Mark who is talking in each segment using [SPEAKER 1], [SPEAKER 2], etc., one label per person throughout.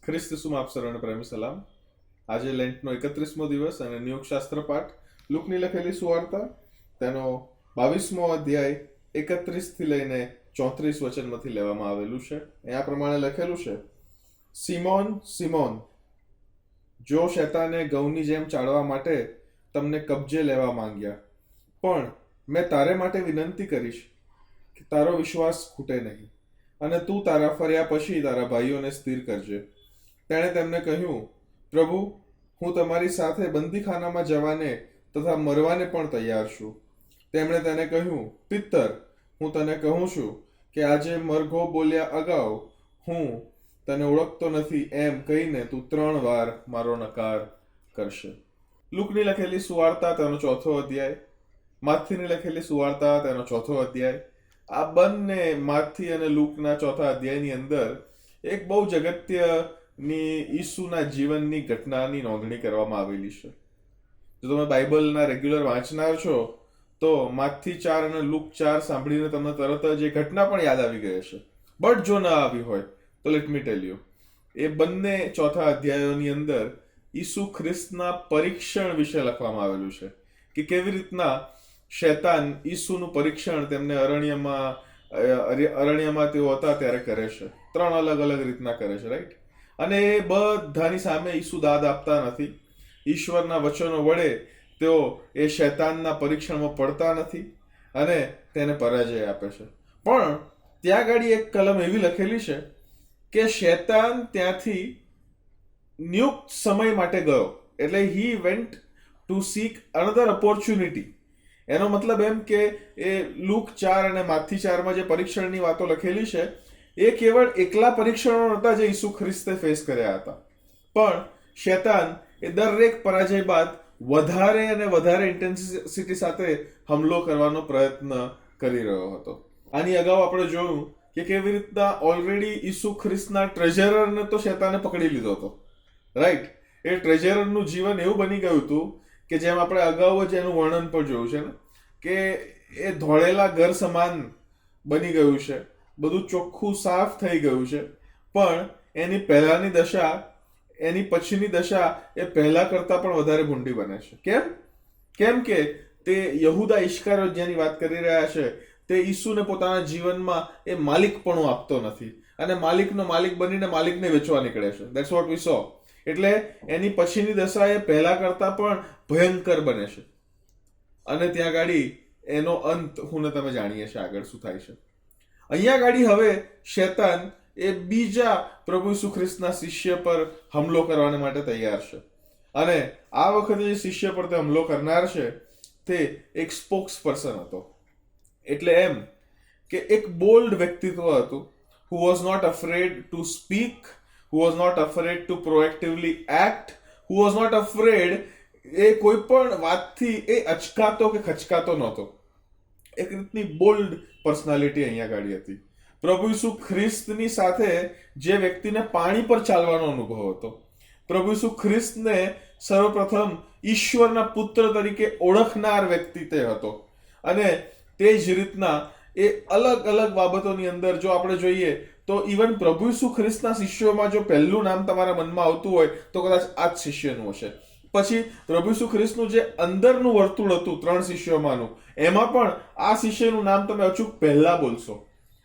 [SPEAKER 1] ખ્રિસ્ત ઈસુમાં આપ સર્વને પ્રેમી સલામ. આજે લેન્ટનો 31મો દિવસ અને નિયોગશાસ્ત્ર પાઠ લુકની લખેલી સુવાર્તા તેનો 22મો અધ્યાય 31 થી લઈને 34 વચનમાંથી લેવામાં આવેલું છે. અહીંયા પ્રમાણે લખેલું છે: સિમોન, સિમોન, જો શૈતાને ઘઉંની જેમ ચાળવા માટે તમને કબજે લેવા માંગ્યા, પણ મેં તારે માટે વિનંતી કરીશ કે તારો વિશ્વાસ ખૂટે નહીં, અને તું તારા ફર્યા પછી તારા ભાઈઓને સ્થિર કરજે. તેણે તેમને કહ્યું, પ્રભુ, હું તમારી સાથે બંદીખાનામાં જવાને તથા મરવાને પણ તૈયાર છું. તેમણે તેને કહ્યું, પિત્તર, હું તને કહું છું કે આજે મરઘો બોલ્યા અગાઉ હું તને ઓળખતો નથી એમ કહીને તું 3 વાર મારો નકાર કરશે. લુકની લખેલી સુવાર્તા તેનો 4થો અધ્યાય, માથીની લખેલી સુવાર્તા તેનો 4થો અધ્યાય. આ બંને માથી અને લુકના 4થા અધ્યાયની અંદર એક બહુ જગત્યની ઈસુના જીવનની ઘટનાની નોંધણી કરવામાં આવેલી છે. જો તમે બાઇબલના રેગ્યુલર વાંચનાર છો તો માથી 4 અને લુક 4 સાંભળીને તમને તરત જ એ ઘટના પણ યાદ આવી ગઈ હશે. બટ જો ના આવી હોય તો લેટ મી ટેલ યુ, એ બંને 4થા અધ્યાયોની અંદર ઈસુ ખ્રિસ્તના પરીક્ષણ વિશે લખવામાં આવેલું છે કે કેવી રીતના શૈતાન ઈસુનું પરીક્ષણ તેમને અરણ્યમાં તેઓ હતા ત્યારે કરે છે. 3 અલગ અલગ રીતના કરે છે, રાઈટ? અને એ બધાની સામે ઈસુ દાદ આપતા નથી. ઈશ્વરના વચનો વડે તેઓ એ શૈતાનના પરીક્ષણમાં પડતા નથી અને તેને પરાજય આપે છે. પણ ત્યાં આગળ એક કલમ એવી લખેલી છે કે શૈતાન ત્યાંથી નિયુક્ત સમય માટે ગયો, એટલે he went to seek another opportunity. એનો મતલબ એમ કે એ લુક 4 અને માથી 4માં જે પરીક્ષણની વાતો લખેલી છે એ કેવળ એકલા પરીક્ષણો નહોતા જે ઈસુ ખ્રિસ્તે ફેસ કર્યા હતા, પણ શૈતાન એ દરેક પરાજય બાદ વધારે અને વધારે ઇન્ટેન્સિટી સાથે હુમલો કરવાનો પ્રયત્ન કરી રહ્યો હતો. આની અગાઉ આપણે જોયું કે કેવી રીતના ઓલરેડી ઈસુ ખ્રિસ્તના ટ્રેઝરરને તો શૈતાને પકડી લીધો હતો, રાઈટ? એ ટ્રેઝરરનું જીવન એવું બની ગયું હતું કે જેમ આપણે અગાઉ જ એનું વર્ણન પણ જોયું છે ને, કે એ ધોળેલા ઘર સમાન બની ગયું છે, બધું ચોખ્ખું સાફ થઈ ગયું છે, પણ એની પહેલાની દશા, એની પછીની દશા એ પહેલા કરતા પણ વધારે ભૂંડી બને છે. કેમ કે તે યહૂદા ઇસ્કારિયોત જેની વાત કરી રહ્યા છે તે ઈસુને પોતાના જીવનમાં એ માલિકપણું આપતો નથી અને માલિકનો માલિક બનીને માલિકને વેચવા નીકળે છે. ધેટ્સ વોટ વી સો. એટલે એની પછીની દશા એ પહેલા કરતા પણ ભયંકર બને છે અને ત્યાં ગાડી એનો અંત હું ને તમે જાણીએ છીએ આગળ શું થાય છે. અહીંયા ગાડી હવે શૈતાન એ બીજા પ્રભુ ઈસુ ખ્રિસ્તના શિષ્ય પર હુમલો કરવા માટે તૈયાર છે અને આ વખતે જે શિષ્ય પર તે હુમલો કરનાર છે તે એક સ્પોક્સ પર્સન હતો. એટલે એમ કે એક બોલ્ડ વ્યક્તિત્વ હતું, who was not afraid to speak, who was not afraid to proactively act, who was not afraid, એ કોઈ પણ વાતથી એ અચકાતો કે ખચકાતો નહોતો. એક રીતની બોલ્ડ પર્સનાલિટી અહીંયા ગાડી હતી. પ્રભુ ઈસુ ખ્રિસ્તની સાથે જે વ્યક્તિને પાણી પર ચાલવાનો અનુભવ હતો, પ્રભુ ઈસુ ખ્રિસ્તને સર્વપ્રથમ ઈશ્વરના પુત્ર તરીકે ઓળખનાર વ્યક્તિ તે હતો. અને તે જ રીતના એ અલગ અલગ બાબતોની અંદર જો આપણે જોઈએ તો ઇવન પ્રભુ ઈસુ ખ્રિસ્તના શિષ્યોમાં જો પહેલું નામ તમારા મનમાં આવતું હોય તો કદાચ આ જ શિષ્યનું હશે. પછી પ્રભુ ઈસુ ખ્રિસ્તનું જે અંદરનું વર્તુળ હતું 3 શિષ્યોમાંનું, એમાં પણ આ શિષ્યનું નામ તમે અચૂક પહેલા બોલશો.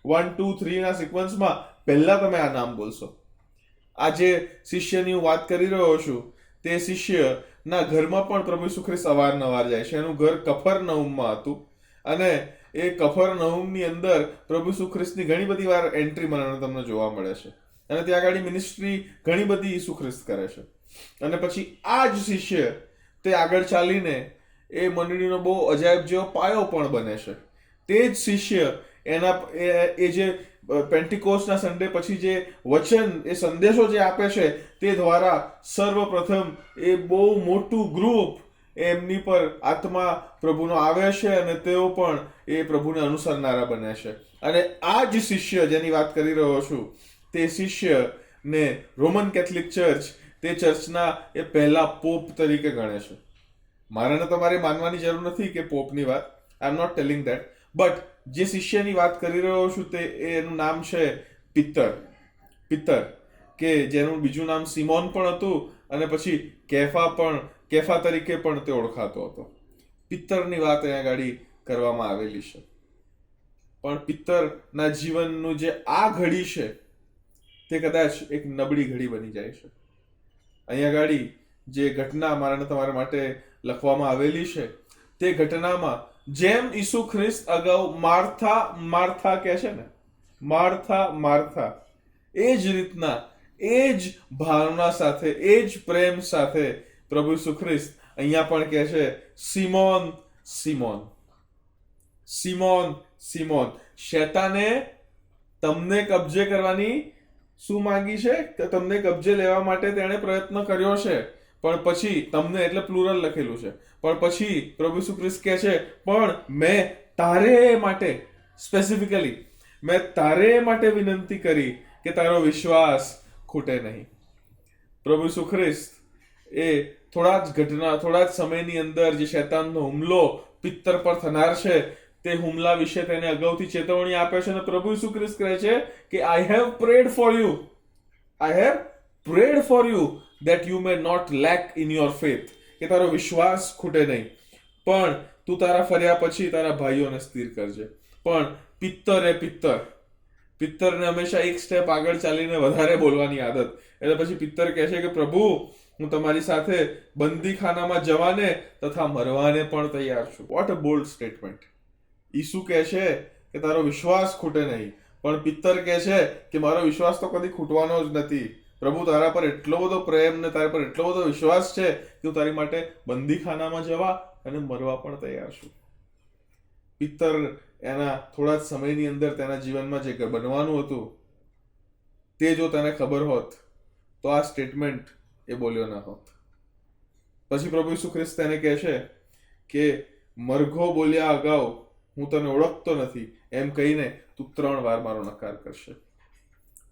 [SPEAKER 1] 1, 2, 3 ના સિક્વન્સમાં પહેલા તમે આ નામ બોલશો. આ જે શિષ્યની હું વાત કરી રહ્યો છું તે શિષ્યના ઘરમાં પણ પ્રભુ ઈસુ ખ્રિસ્ત અવારનવાર જાય છે. એનું ઘર કફરનહૂમમાં હતું અને એ કફરનહૂમની અંદર પ્રભુ ઈસુ ખ્રિસ્તની ઘણી બધી વાર એન્ટ્રી તમને જોવા મળે છે અને ત્યાં આગળ મિનિસ્ટ્રી ઘણી બધી ઈસુ ખ્રિસ્ત કરે છે. અને પછી આ જ શિષ્ય તે આગળ ચાલીને એ મંડળીનો બહુ અજાયબ જેવો પાયો પણ બને છે. તે જ શિષ્ય એના એ જે પેન્ટિકોસ્ટના સન્ડે પછી જે વચન, એ સંદેશો જે આપે છે તે દ્વારા સર્વપ્રથમ એ બહુ મોટું ગ્રુપ એમની પર આત્મા પ્રભુનો આવે છે અને તેઓ પણ એ પ્રભુને અનુસરનારા બને છે. અને આ જ શિષ્ય જેની વાત કરી રહ્યો છું તે શિષ્યને રોમન કેથલિક ચર્ચ તે ચર્ચના એ પહેલા પોપ તરીકે ગણે છે. મારે ને તમારે માનવાની જરૂર નથી કે પોપની વાત, I am not telling that, but જે શિષ્યની વાત કરી રહ્યો છું તે એનું નામ છે પિત્તર. કે જેનું બીજું નામ સિમોન પણ હતું અને પછી કેફા તરીકે પણ તે ઓળખાતો હતો. પિત્તરની વાત અહીંયા ગાડી કરવામાં આવેલી છે. પણ પિત્તરના જીવનનું જે આ ઘડી છે તે કદાચ એક નબળી ઘડી બની જાય છે. અહીંયા ગાડી જે ઘટના મારાને તમારા માટે લખવામાં આવેલી છે તે ઘટનામાં જેમ ઈસુ ખ્રિસ્ત અગાઉ માર્થા કહે છે ને, માર્થા, એ જ રીતના એ જ ભાવના સાથે એ જ પ્રેમ સાથે પ્રભુ ઈસુ ખ્રિસ્ત અહીંયા પણ કહે છે સિમોન. શૈતાને તમને કબજે કરવાની શું માંગી છે કે તમને કબજે લેવા માટે તેણે પ્રયત્ન કર્યો છે, પણ પછી તમને એટલે પ્લુરલ લખેલું છે, પણ પછી પ્રભુ ઈસુ ખ્રિસ્ત કહે છે પણ મેં તારે માટે વિનંતી કરી કે તારો વિશ્વાસ ખૂટે નહીં. પ્રભુ ઈસુ ખ્રિસ્ત એ થોડા જ સમયની અંદર જે શૈતાનનો હુમલો પિત્તર પર થનાર છે તે હુમલા વિશે તેને અગાઉથી ચેતવણી આપે છે અને પ્રભુ ઈસુ ખ્રિસ્ત કહે છે કે I have parade for you that you may not lack in your faith, કે તારો વિશ્વાસ ખૂટે નહીં, પણ તું તારા ફર્યા પછી તારા ભાઈઓને સ્થિર કરજે. પણ પિત્તરને હંમેશા એક સ્ટેપ આગળ ચાલીને વધારે બોલવાની આદત. એટલે પછી પિત્તર કહે છે કે પ્રભુ, હું તમારી સાથે બંદીખાનામાં જવાને તથા મરવાને પણ તૈયાર છું. What a bold statement. ઈસુ કહે છે કે તારો વિશ્વાસ ખૂટે નહીં, પણ પિત્તર કહે છે કે મારો વિશ્વાસ તો કદી ખૂટવાનો જ નથી. પ્રભુ, તારા પર એટલો બધો પ્રેમ ને તારા પર એટલો બધો વિશ્વાસ છે કે હું તારી માટે બંદીખાનામાં જવા અને મરવા પણ તૈયાર છું. પિત્તર એના થોડા જ સમયની અંદર તેના જીવનમાં જે બનવાનું હતું તે જો તેને ખબર હોત તો આ સ્ટેટમેન્ટ એ બોલ્યો ન હોત. પછી પ્રભુ ઈસુ ખ્રિસ્ત તેને કહે છે કે મરઘો બોલ્યા અગાઉ હું તને ઓળખતો નથી એમ કહીને તું 3 વાર મારો નકાર કરશે.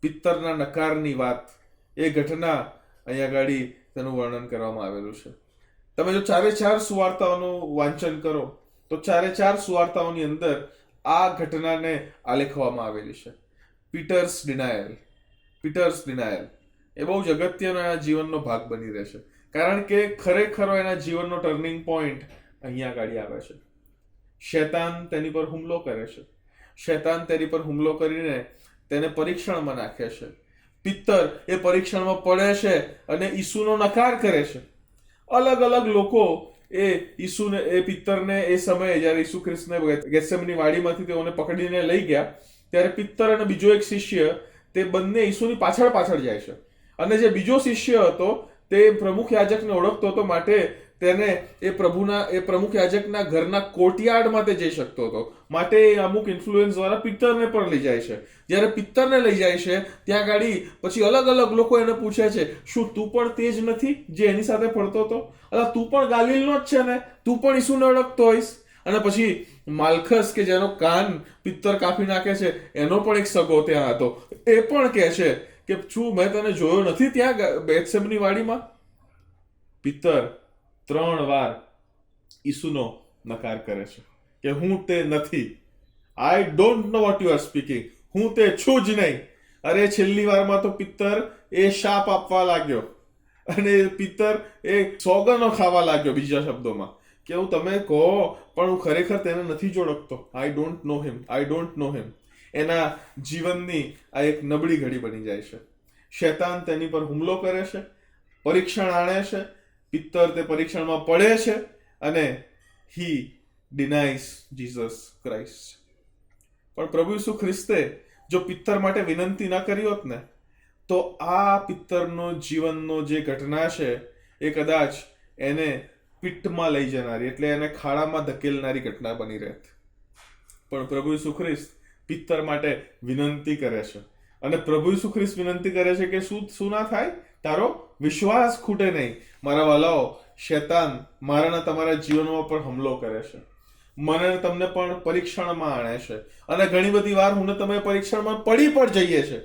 [SPEAKER 1] પિત્તરના નકારની વાત, એ ઘટના અહીંયા ગાડી તેનું વર્ણન કરવામાં આવેલું છે. તમે જો 4 સુવાર્તાઓનું વાંચન કરો તો 4 સુવાર્તાઓની અંદર આ ઘટનાને આલેખવામાં આવેલી છે. પીટર્સ ડિનાયલ એ બહુ જ અગત્યનો એના જીવનનો ભાગ બની રહેશે, કારણ કે ખરેખર એના જીવનનો ટર્નિંગ પોઈન્ટ અહીંયા ગાડી આવે છે. શૈતાન તેની પર હુમલો કરે છે. શૈતાન તેની પર હુમલો કરીને તેને પરીક્ષણમાં નાખે છે. પિત્તર એ પરીક્ષણમાં પડે છે અને ઈસુનો નકાર કરે છે. અલગ અલગ લોકો એ પિત્તરને એ સમયે જ્યારે ઈસુ ખ્રિસ્તને ગેથસેમની વાડીમાંથી તેઓને પકડીને લઈ ગયા ત્યારે પિત્તર અને બીજો એક શિષ્ય તે બંને ઈસુની પાછળ જાય છે. અને જે બીજો શિષ્ય હતો તે પ્રમુખ યાજકને ઓળખતો હતો, માટે તેને એ પ્રમુખ યાજકના ઘરના કોર્ટયાર્ડમાં તે જઈ શકતો હતો, માટે એ અમુક ઇન્ફ્લુઅન્સ દ્વારા પિત્તરને પણ લઈ જાય છે. જ્યારે પિત્તરને લઈ જાય છે ત્યાં ગાડી પછી અલગ અલગ લોકો એને પૂછે છે, શું તું પણ તે જ નથી જે એની સાથે ફરતો હતો? અલા, તું પણ ગાલિલનો જ છે ને? તું પણ ઈસુને ઓળખતો હોઈશ? અને પછી માલ્ખસ કે જેનો કાન પિત્તર કાપી નાખે છે એનો પણ એક સગો ત્યાં હતો, એ પણ કહે છે કે શું મેં તને જોયો નથી ત્યાં બેથસેમની વાડીમાં? પિત્તર 3 વાર ઈસુનો નકાર કરે છે કે હું તે નથી. I don't know what you are speaking. હું તે છું જ નહીં. અરે છેલ્લી વારમાં તો પિત્તર એ શાપ આપવા લાગ્યો અને પિત્તર એ સોગનો ખાવા લાગ્યો, બીજા શબ્દોમાં કે હું તમે કહો પણ હું ખરેખર તેને નથી જ ઓળખતો. આઈ ડોન્ટ નો હિમ. એના જીવનની આ એક નબળી ઘડી બની જાય છે. શૈતાન તેની પર હુમલો કરે છે, પરીક્ષણ આણે છે. પિત્તર તે પરીક્ષણમાં પડે છે અને હી ડિનાઇઝ જીસસ ક્રાઇસ્ટ. પણ પ્રભુ ઈસુ ખ્રિસ્તે જો પિત્તર માટે વિનંતી ન કરી હોત ને તો આ પિત્તરનો જીવનનો જે ઘટના છે એ કદાચ એને પિત્તમાં લઈ જનારી, એટલે એને ખાડામાં ધકેલનારી ઘટના બની રહેત. પણ પ્રભુ ઈસુ ખ્રિસ્ત પિત્તર માટે વિનંતી કરે છે અને પ્રભુ ઈસુ ખ્રિસ્ત વિનંતી કરે છે કે શું ના થાય? તારો વિશ્વાસ ખૂટે નહીં. મારા વાલાઓ, શૈતાન મારાના તમારા જીવનમાં પણ હુમલો કરે છે, મને તમને પણ પરીક્ષણમાં આણે છે અને ઘણી બધી વાર હું તમે પરીક્ષણમાં પડી પણ જઈએ છે.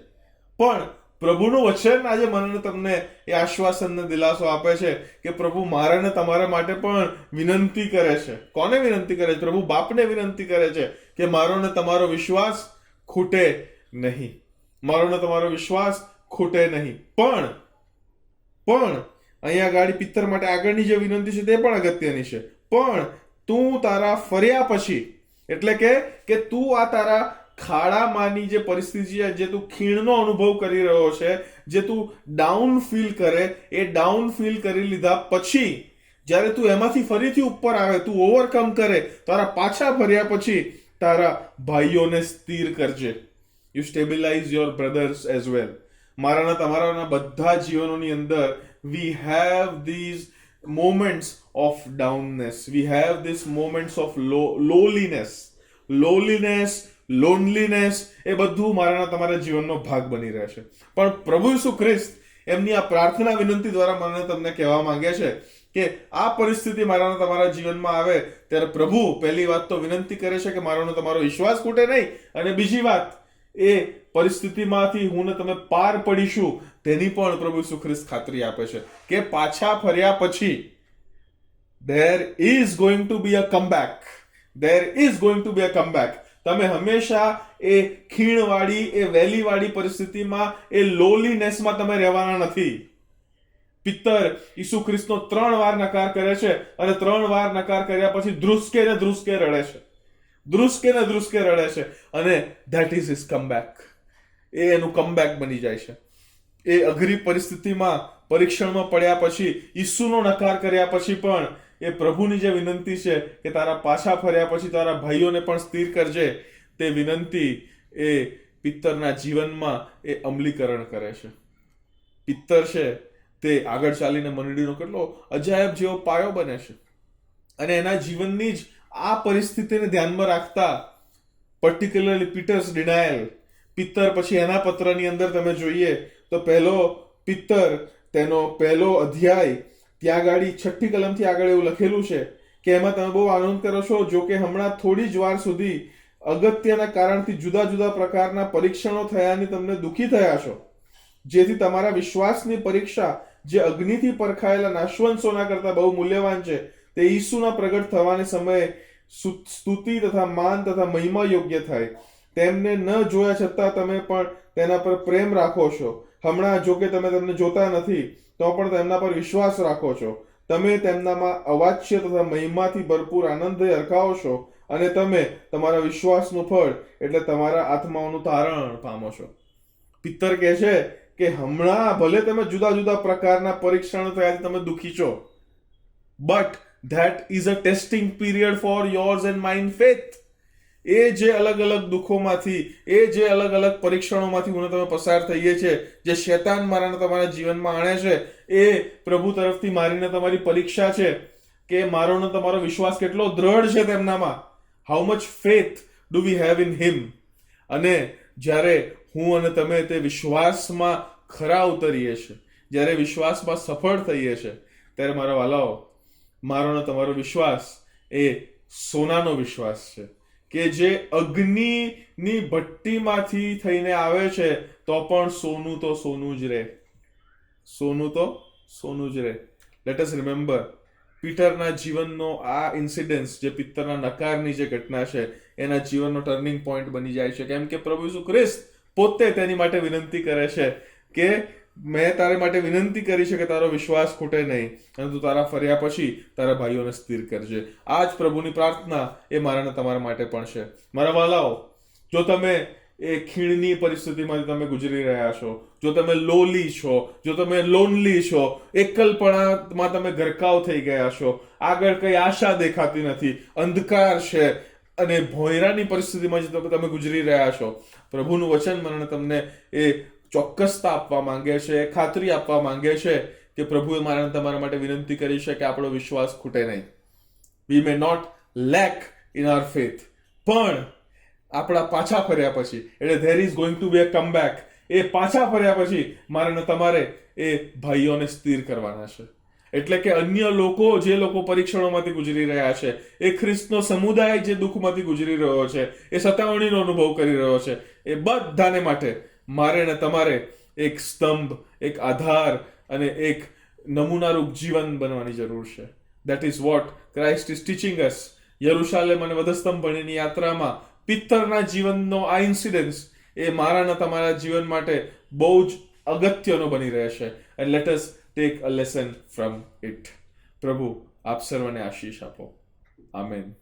[SPEAKER 1] પણ પ્રભુનું વચન આજે મને તમને એ આશ્વાસન ને દિલાસો આપે છે કે પ્રભુ મારાને તમારા માટે પણ વિનંતી કરે છે. કોને વિનંતી કરે છે? પ્રભુ બાપને વિનંતી કરે છે કે મારો ને તમારો વિશ્વાસ ખૂટે નહીં. મારો ને તમારો વિશ્વાસ ખૂટે નહીં. પણ અહીંયા ગાડી પિત્તર માટે આગળની જે વિનંતી છે તે પણ અગત્યની છે. પણ તું તારા ફર્યા પછી, એટલે કે તું આ તારા ખાડામાંની જે પરિસ્થિતિ છે, જે તું ખીણનો અનુભવ કરી રહ્યો છે, જે તું ડાઉન ફીલ કરે, એ ડાઉન ફીલ કરી લીધા પછી જ્યારે તું એમાંથી ફરીથી ઉપર આવે, તું ઓવરકમ કરે, તારા પાછા ફર્યા પછી તારા ભાઈઓને સ્થિર કરજે. You stabilize your brothers as well. મારાના તમારાના બધા જીવનોની અંદર we have these moments of downness, we have these moments of loneliness, એ બધું મારાના તમારા જીવનનો ભાગ બની રહે છે. પણ પ્રભુ ઈસુ ખ્રિસ્ત એમની આ પ્રાર્થના વિનંતી દ્વારા મને તમને કહેવા માંગે છે કે આ પરિસ્થિતિ મારાના તમારા જીવનમાં આવે ત્યારે પ્રભુ પહેલી વાત તો વિનંતી કરે છે કે મારાનો તમારો વિશ્વાસ ખૂટે નહીં, અને બીજી વાત એ પરિસ્થિતિમાંથી હું ને તમે પાર પડીશું તેની પણ પ્રભુ ઈસુ ખ્રિસ્ત ખાતરી આપે છે કે પાછા ફર્યા પછી there is going to be a comeback. તમે હંમેશા એ ખીણવાળી, એ વેલીવાળી પરિસ્થિતિમાં, એ લોલીનેસમાં તમે રહેવાના નથી. પિત્તર ઈસુ ખ્રિસ્તનો 3 વાર નકાર કરે છે, અને 3 વાર નકાર કર્યા પછી ધ્રુસકે રડે છે, અને that is his comeback. એ એનું કમબેક બની જાય છે. એ અઘરી પરિસ્થિતિમાં, પરીક્ષણમાં પડ્યા પછી, ઈસુનો નકાર કર્યા પછી પણ એ પ્રભુની જે વિનંતી છે કે તારા પાછા ફર્યા પછી તારા ભાઈઓને પણ સ્થિર કરજે, તે વિનંતી એ પિત્તરના જીવનમાં એ અમલીકરણ કરે છે. પિત્તર છે તે આગળ ચાલીને મંડળીનો કેટલો અજાયબ જેવો પાયો બને છે, અને એના જીવનની જ આ પરિસ્થિતિને ધ્યાનમાં રાખતા, પર્ટિક્યુલરલી પીટર્સ ડિનાયલ, પિત્તર પછી એના પત્રની અંદર તમે જોઈએ તો પહેલો પિત્તર, તેનો પહેલો અધ્યાય, ત્યાં આગળ 6ઠ્ઠી કલમથી આગળ એવું લખેલું છે કે એમાં તમે બહુ આનંદ કરો છો, જો કે હમણાં થોડી જ વાર સુધી અગત્યના કારણથી જુદા જુદા પ્રકારના પરીક્ષણો થયાની તમને દુઃખી થયા છો, જેથી તમારા વિશ્વાસની પરીક્ષા, જે અગ્નિથી પરખાયેલા નાશવંત સોના કરતા બહુ મૂલ્યવાન છે, તે ઈસુના પ્રગટ થવાને સમયે સ્તુતિ તથા માન તથા મહિમા યોગ્ય થાય. તેમને ન જોયા છતાં તમે પણ તેના પર પ્રેમ રાખો છો. હમણાં જો કે તમે તેમને જોતા નથી તો પણ તેમના પર વિશ્વાસ રાખો છો. તમે તેમનામાં અવાચ્ય તથા મહિમાથી ભરપૂર આનંદ હરખાવો છો, અને તમે તમારા વિશ્વાસનું ફળ એટલે તમારા આત્માઓનું તારણ પામો છો. પિત્તર કહે છે કે હમણાં ભલે તમે જુદા જુદા પ્રકારના પરીક્ષણો થયા તમે દુઃખી છો, but that is a testing period for yours and mine faith. એ જે અલગ અલગ દુઃખોમાંથી, એ જે અલગ અલગ પરીક્ષણોમાંથી હું તમે પસાર થઈએ છીએ, જે શૈતાન મારાને તમારા જીવનમાં આણે છે, એ પ્રભુ તરફથી મારીને તમારી પરીક્ષા છે કે મારો ને તમારો વિશ્વાસ કેટલો દ્રઢ છે તેમનામાં. How much faith do we have in હિમ. અને જ્યારે હું અને તમે તે વિશ્વાસમાં ખરા ઉતરીએ છીએ, જ્યારે વિશ્વાસમાં સફળ થઈએ છીએ, ત્યારે મારા વાલાઓ, મારો ને તમારો વિશ્વાસ એ સોનાનો વિશ્વાસ છે કે જે અગ્નિની ભઠ્ઠીમાંથી થઈને આવે છે તો પણ સોનું તો સોનું જ રહે. લેટ અસ રિમેમ્બર પીટરના જીવનનો આ ઇન્સિડન્સ, જે પિત્તરના નકારની જે ઘટના છે, એના જીવનનો ટર્નિંગ પોઈન્ટ બની જાય છે, કેમ કે પ્રભુ ઈસુ ખ્રિસ્ત પોતે તેની માટે વિનંતી કરે છે કે મેં તારે માટે વિનંતી કરી છે કે તારો વિશ્વાસ ખૂટે નહીં, અને તું તારા ફર્યા પછી તારા ભાઈઓને સ્થિર કરજે. આ જ પ્રભુની પ્રાર્થના એ મારા તમારા માટે પણ છે. મારા વાલાઓ, જો તમે એ ખીણની પરિસ્થિતિમાંથી તમે ગુજરી રહ્યા છો, જો તમે લોલી છો, જો તમે લોનલી છો, એકલપણામાં તમે ગરકાવ થઈ ગયા છો, આગળ કઈ આશા દેખાતી નથી, અંધકાર છે, અને ભોયરાની પરિસ્થિતિમાં તમે ગુજરી રહ્યા છો, પ્રભુનું વચન મને તમને એ ચોક્કસતા આપવા માંગે છે, ખાતરી આપવા માંગે છે કે પ્રભુએ મારા તમારા માટે વિનંતી કરી છે કે આપણો વિશ્વાસ ખૂટે નહીં. We may not lack in our faith, પણ આપણા પાછા ફર્યા પછી, એટલે there is going to be a comeback. એ પાછા ફર્યા પછી મારે તમારે એ ભાઈઓને સ્થિર કરવાના છે. એટલે કે અન્ય લોકો, જે લોકો પરીક્ષણોમાંથી ગુજરી રહ્યા છે, એ ખ્રિસ્તનો સમુદાય જે દુઃખમાંથી ગુજરી રહ્યો છે, એ સતાવણીનો અનુભવ કરી રહ્યો છે, એ બધાને માટે મારે ને તમારે એક સ્તંભ, એક આધાર અને એક નમૂનારૂપ જીવન બનવાની જરૂર છે. That is what Christ is teaching us. યરુશાલેમ અને વધસ્તંભણીની યાત્રામાં પિત્તરના જીવનનો આ ઇન્સિડન્સ એ મારા ને તમારા જીવન માટે બહુ જ અગત્યનો બની રહેશે. And let us take a lesson from it. પ્રભુ આપ સર્વને આશીષ આપો. આમેન.